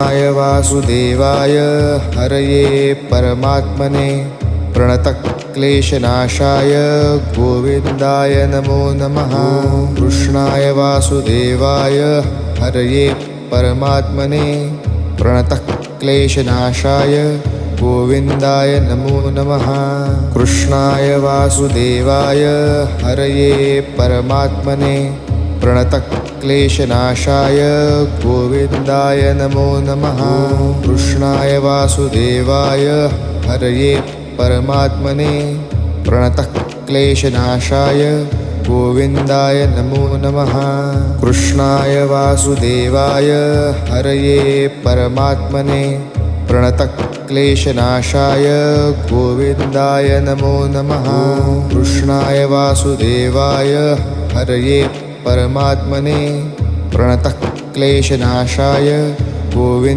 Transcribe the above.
कृष्णाय वासुदेवाय हरये परमात्मने प्रणतक्लेशनाशाय गोविन्दाय नमो नमः। कृष्णाय वासुदेवाय हरये परमात्मने प्रणतक्लेशनाशाय गोविन्दाय नमो नमः। कृष्णाय वासुदेवाय हरये परमात्मने प्रणतक्लेशनाशाय गोविन्दाय नमो नमः। कृष्णाय वासुदेवाय हरये परमात्मने प्रणतक्लेशनाशाय गोविन्दाय नमो नमः। कृष्णाय वासुदेवाय हरये परमात्मने प्रणतक्लेशनाशाय गोविन्दाय नमो नमः। कृष्णाय वासुदेवाय हरये परमात्मने प्रणतक्लेशनाशाय गोविन्दाय